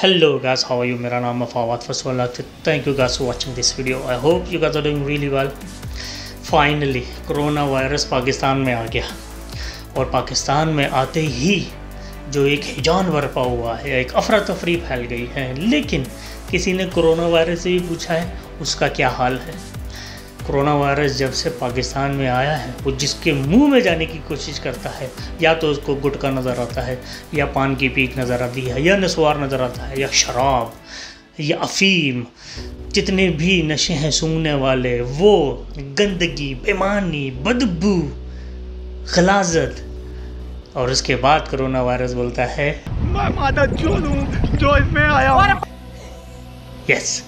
Hello guys, how are you? मेरा नाम है Fawad फसवाला। Thank you guys for watching this video. I hope you guys are doing really well. Finally corona virus Pakistan में आ गया और पाकिस्तान में आते ही जो एक हिजान बरपा हुआ है, एक अफरा तफरी फैल गई है। लेकिन किसी ने कोरोना वायरस से भी पूछा है उसका क्या हाल है। कोरोना वायरस जब से पाकिस्तान में आया है वो जिसके मुंह में जाने की कोशिश करता है या तो उसको गुटखा नज़र आता है या पान की पीक नज़र आती है या नस्वार नज़र आता है या शराब या अफीम, जितने भी नशे हैं सूंघने वाले, वो गंदगी, बेईमानी, बदबू, गलाजत। और उसके बाद कोरोना वायरस बोलता है मैं मादा चूल हूं जो इसमें आया हूं। यस,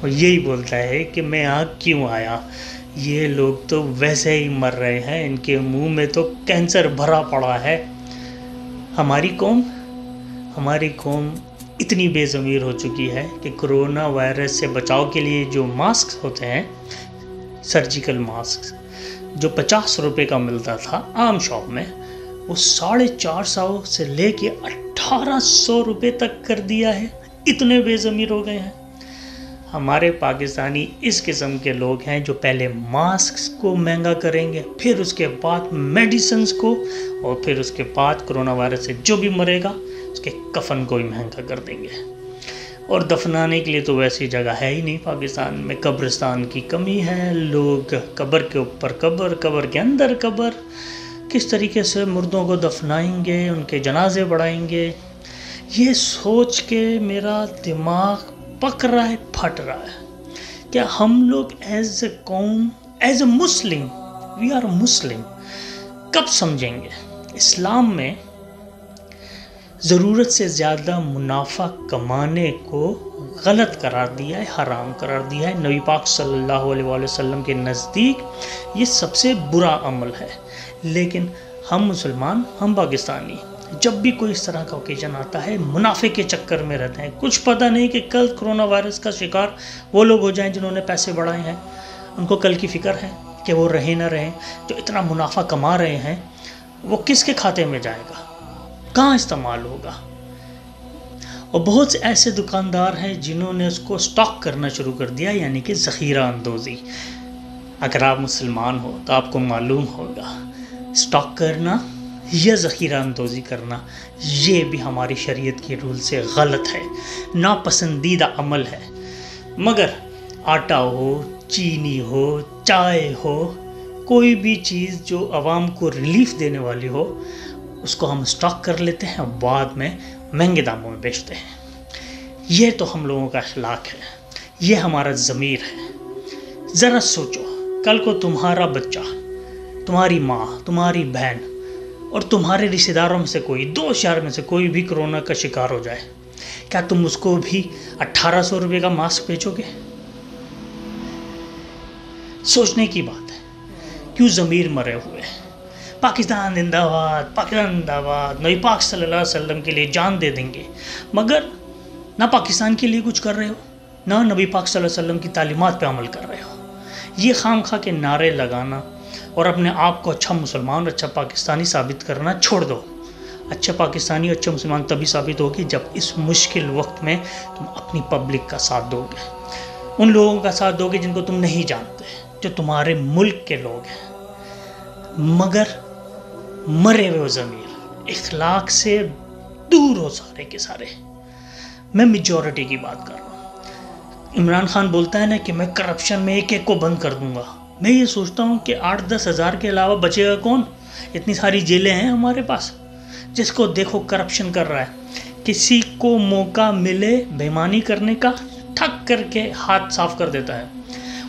और यही बोलता है कि मैं यहाँ क्यों आया। ये लोग तो वैसे ही मर रहे हैं, इनके मुंह में तो कैंसर भरा पड़ा है। हमारी कौम इतनी बेज़मीर हो चुकी है कि कोरोना वायरस से बचाव के लिए जो मास्क होते हैं, सर्जिकल मास्क, जो 50 रुपये का मिलता था आम शॉप में, वो 450 से लेके 1800 रुपये तक कर दिया है। इतने बेज़मीर हो गए हैं। हमारे पाकिस्तानी इस किस्म के लोग हैं जो पहले मास्क को महंगा करेंगे, फिर उसके बाद मेडिसिन्स को, और फिर उसके बाद कोरोना वायरस से जो भी मरेगा उसके कफन को ही महंगा कर देंगे। और दफनाने के लिए तो वैसी जगह है ही नहीं पाकिस्तान में। कब्रिस्तान की कमी है, लोग कब्र के ऊपर कब्र के अंदर कब्र, किस तरीके से मुर्दों को दफनाएंगे, उनके जनाजे बढ़ाएंगे, ये सोच के मेरा दिमाग पक रहा है, फट रहा है। क्या हम लोग एज ए कौम, as a Muslim, we are Muslim, कब समझेंगे इस्लाम में ज़रूरत से ज़्यादा मुनाफा कमाने को गलत करार दिया है, हराम करार दिया है। नबी पाक सल्लल्लाहु अलैहि वसल्लम के नज़दीक ये सबसे बुरा अमल है। लेकिन हम मुसलमान, हम पाकिस्तानी, जब भी कोई इस तरह का ओकेजन आता है मुनाफे के चक्कर में रहते हैं। कुछ पता नहीं कि कल कोरोना वायरस का शिकार वो लोग हो जाएं जिन्होंने पैसे बढ़ाए हैं। उनको कल की फ़िक्र है कि वो रहें ना रहें। जो इतना मुनाफा कमा रहे हैं वो किसके खाते में जाएगा, कहाँ इस्तेमाल होगा। और बहुत से ऐसे दुकानदार हैं जिन्होंने उसको स्टॉक करना शुरू कर दिया, यानी कि ज़ख़ीरा अंदोज़ी। अगर आप मुसलमान हो तो आपको मालूम होगा स्टॉक करना या ज़ख़ीरा अंदोज़ी करना ये भी हमारी शरीयत के रूल से गलत है, नापसंदीदा अमल है। मगर आटा हो, चीनी हो, चाय हो, कोई भी चीज़ जो आवाम को रिलीफ़ देने वाली हो उसको हम स्टॉक कर लेते हैं, बाद में महंगे दामों में बेचते हैं। ये तो हम लोगों का अखलाक है, ये हमारा ज़मीर है। ज़रा सोचो, कल को तुम्हारा बच्चा, तुम्हारी माँ, तुम्हारी बहन और तुम्हारे रिश्तेदारों में से कोई, 2 शहर में से कोई भी कोरोना का शिकार हो जाए, क्या तुम उसको भी 1800 रुपये का मास्क बेचोगे? सोचने की बात है। क्यों ज़मीर मरे हुए हैं। पाकिस्तान जिंदाबाद, पाकिस्तान जिंदाबाद, नबी पाक सल्लल्लाहु अलैहि वसल्लम के लिए जान दे देंगे, मगर ना पाकिस्तान के लिए कुछ कर रहे हो, ना नबी पाक सल्लल्लाहु अलैहि वसल्लम की तालीमात पे अमल कर रहे हो। ये खामखा के नारे लगाना और अपने आप को अच्छा मुसलमान, अच्छा पाकिस्तानी साबित करना छोड़ दो। अच्छे पाकिस्तानी, अच्छे मुसलमान तभी साबित होगी जब इस मुश्किल वक्त में तुम अपनी पब्लिक का साथ दोगे, उन लोगों का साथ दोगे जिनको तुम नहीं जानते, जो तुम्हारे मुल्क के लोग हैं मगर मरे हुए ज़मीर, इखलाक से दूर हो सारे के सारे। मैं मेजॉरिटी की बात कर रहा हूँ। इमरान खान बोलता है ना कि मैं करप्शन में एक को बंद कर दूंगा। मैं ये सोचता हूँ कि 8-10 हज़ार के अलावा बचेगा कौन। इतनी सारी जेलें हैं हमारे पास, जिसको देखो करप्शन कर रहा है। किसी को मौका मिले बेईमानी करने का, ठक करके हाथ साफ कर देता है।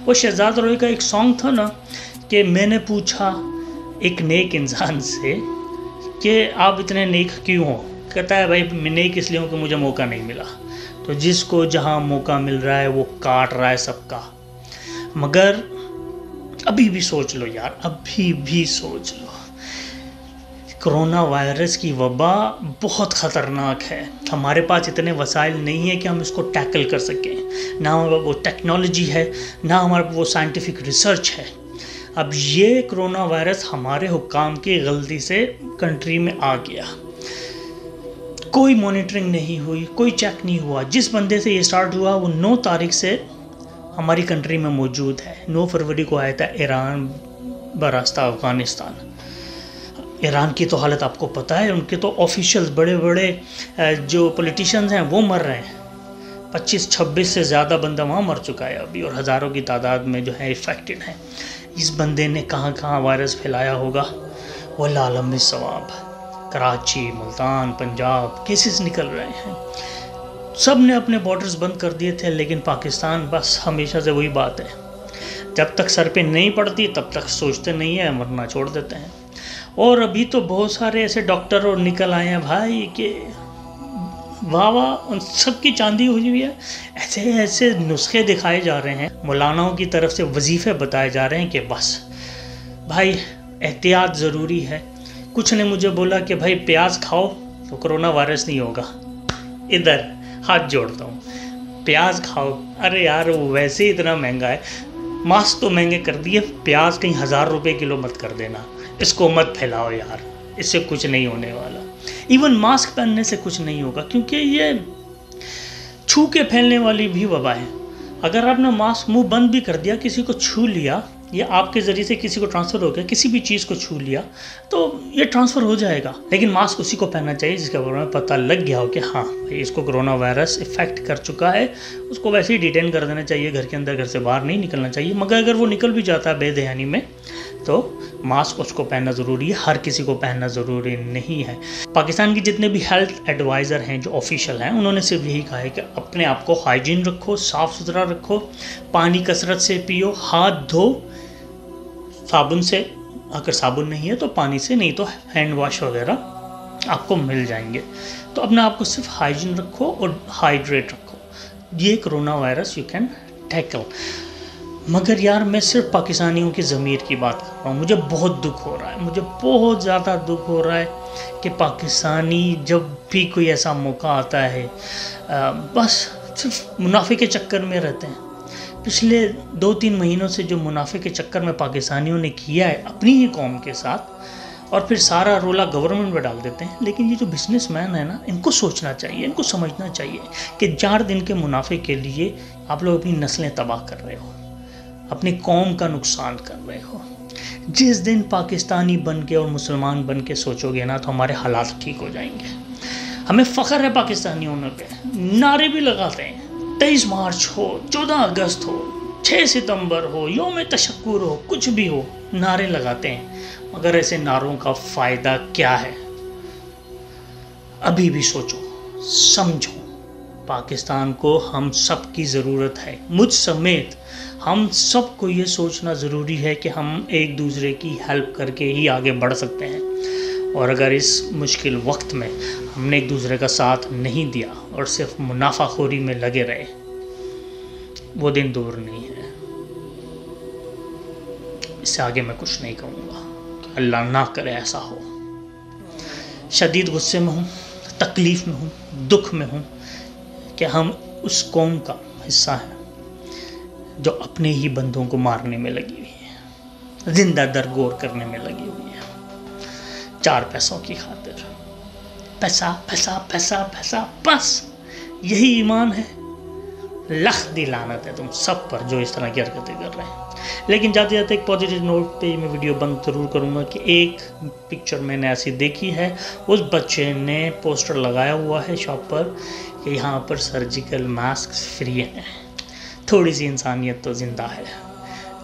वो शहजाद रोई का एक सॉन्ग था ना कि मैंने पूछा एक नेक इंसान से कि आप इतने नेक क्यों हो। कहता है भाई मैं नेक इसलिए हूँ कि मुझे मौका नहीं मिला। तो जिसको जहाँ मौका मिल रहा है वो काट रहा है सबका। मगर अभी भी सोच लो यार, अभी भी सोच लो, कोरोना वायरस की वबा बहुत ख़तरनाक है। हमारे पास इतने वसाइल नहीं है कि हम इसको टैकल कर सकें, ना हमारे पास वो टेक्नोलॉजी है, ना हमारे पास वो साइंटिफिक रिसर्च है। अब ये कोरोना वायरस हमारे हुक्काम की गलती से कंट्री में आ गया। कोई मॉनिटरिंग नहीं हुई, कोई चेक नहीं हुआ। जिस बंदे से ये स्टार्ट हुआ वो 9 तारीख से हमारी कंट्री में मौजूद है। 9 फरवरी को आया था ईरान बरास्ता अफ़गानिस्तान। ईरान की तो हालत आपको पता है, उनके तो ऑफिशियल्स बड़े बड़े जो पॉलिटिशियंस हैं वो मर रहे हैं। 25-26 से ज़्यादा बंदा वहाँ मर चुका है अभी, और हज़ारों की तादाद में जो है इफ़ेक्टेड हैं। इस बंदे ने कहाँ कहाँ वायरस फैलाया होगा वल्लाह आलम बिस्सवाब। कराची, मुल्तान, पंजाब केसेस निकल रहे हैं। सब ने अपने बॉर्डर्स बंद कर दिए थे, लेकिन पाकिस्तान बस हमेशा से वही बात है, जब तक सर पे नहीं पड़ती तब तक सोचते नहीं है, मरना छोड़ देते हैं। और अभी तो बहुत सारे ऐसे डॉक्टर और निकल आए हैं भाई कि वाह वाह, उन सबकी चांदी हुई हुई है। ऐसे ऐसे नुस्खे दिखाए जा रहे हैं, मौलानाओं की तरफ से वजीफ़े बताए जा रहे हैं कि बस भाई एहतियात ज़रूरी है। कुछ ने मुझे बोला कि भाई प्याज खाओ तो कोरोना वायरस नहीं होगा। इधर हाथ जोड़ता हूँ, प्याज खाओ, अरे यार वो वैसे ही इतना महंगा है, मास्क तो महंगे कर दिए, प्याज कहीं 1000 रुपये किलो मत कर देना, इसको मत फैलाओ यार, इससे कुछ नहीं होने वाला। इवन मास्क पहनने से कुछ नहीं होगा, क्योंकि ये छू के फैलने वाली भी वबा है। अगर आपने मास्क मुंह बंद भी कर दिया, किसी को छू लिया या आपके ज़रिए से किसी को ट्रांसफ़र हो गया, किसी भी चीज़ को छू लिया तो ये ट्रांसफ़र हो जाएगा। लेकिन मास्क उसी को पहनना चाहिए जिसके बारे में पता लग गया हो कि हाँ भाई इसको कोरोना वायरस इफ़ेक्ट कर चुका है, उसको वैसे ही डिटेन कर देना चाहिए, घर के अंदर, घर से बाहर नहीं निकलना चाहिए। मगर अगर वो निकल भी जाता है बेध्यानी में तो मास्क उसको पहनना ज़रूरी है, हर किसी को पहनना ज़रूरी नहीं है। पाकिस्तान के जितने भी हेल्थ एडवाइज़र हैं जो ऑफिशियल हैं, उन्होंने सिर्फ यही कहा है कि अपने आप को हाइजीन रखो, साफ़ सुथरा रखो, पानी कसरत से पियो, हाथ धो साबुन से, अगर साबुन नहीं है तो पानी से, नहीं तो हैंड वॉश वगैरह आपको मिल जाएंगे। तो अपने आप को सिर्फ हाइजीन रखो और हाइड्रेट रखो, ये corona virus you can tackle. मगर यार मैं सिर्फ पाकिस्तानियों की ज़मीर की बात कर रहा हूँ। मुझे बहुत दुख हो रहा है, मुझे बहुत ज़्यादा दुख हो रहा है कि पाकिस्तानी जब भी कोई ऐसा मौका आता है बस सिर्फ मुनाफे के चक्कर में रहते हैं। पिछले 2-3 महीनों से जो मुनाफे के चक्कर में पाकिस्तानियों ने किया है अपनी ही कौम के साथ, और फिर सारा रोला गवर्नमेंट में डाल देते हैं। लेकिन ये जो बिजनेसमैन है ना, इनको सोचना चाहिए, इनको समझना चाहिए कि 4 दिन के मुनाफे के लिए आप लोग अपनी नस्लें तबाह कर रहे हो, अपनी कौम का नुकसान कर रहे हो। जिस दिन पाकिस्तानी बन के और मुसलमान बन के सोचोगे ना तो हमारे हालात ठीक हो जाएंगे। हमें फ़ख्र है पाकिस्तानियों पे, नारे भी लगाते हैं, 23 मार्च हो, 14 अगस्त हो, 6 सितंबर हो, यौम तशक्कुर हो, कुछ भी हो, नारे लगाते हैं। मगर ऐसे नारों का फ़ायदा क्या है? अभी भी सोचो, समझो, पाकिस्तान को हम सब की ज़रूरत है, मुझ समेत हम सब को ये सोचना ज़रूरी है कि हम एक दूसरे की हेल्प करके ही आगे बढ़ सकते हैं। और अगर इस मुश्किल वक्त में हमने एक दूसरे का साथ नहीं दिया और सिर्फ मुनाफाखोरी में लगे रहे, वो दिन दूर नहीं है। इससे आगे मैं कुछ नहीं कहूँगा, अल्लाह ना करे ऐसा हो। शदीद गुस्से में हूँ, तकलीफ़ में हूँ, दुख में हूँ कि हम उस कौम का हिस्सा हैं जो अपने ही बंदों को मारने में लगी हुई है, जिंदा दरगोर करने में लगी हुई है, 4 पैसों की खातिर। पैसा पैसा पैसा पैसा, बस यही ईमान है। लख दी लानत है तुम सब पर जो इस तरह की हरकतें कर रहे हैं। लेकिन जाते जाते एक पॉजिटिव नोट पे मैं वीडियो बंद ज़रूर करूँगा कि एक पिक्चर मैंने ऐसी देखी है, उस बच्चे ने पोस्टर लगाया हुआ है शॉप पर कि यहाँ पर सर्जिकल मास्क फ्री हैं। थोड़ी सी इंसानियत तो ज़िंदा है।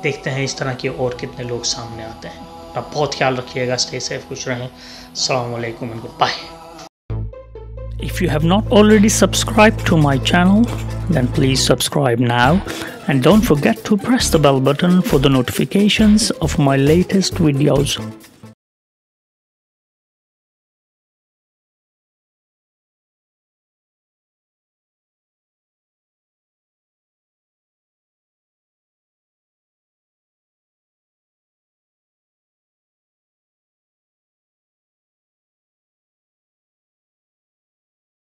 देखते हैं इस तरह के और कितने लोग सामने आते हैं। आप बहुत ख्याल रखिएगा, स्टे सेफ, खुश रहें। अस्सलाम वालेकुम and goodbye. If you have not already subscribed to my channel, then please subscribe now and don't forget to press the bell button for the notifications of my latest videos.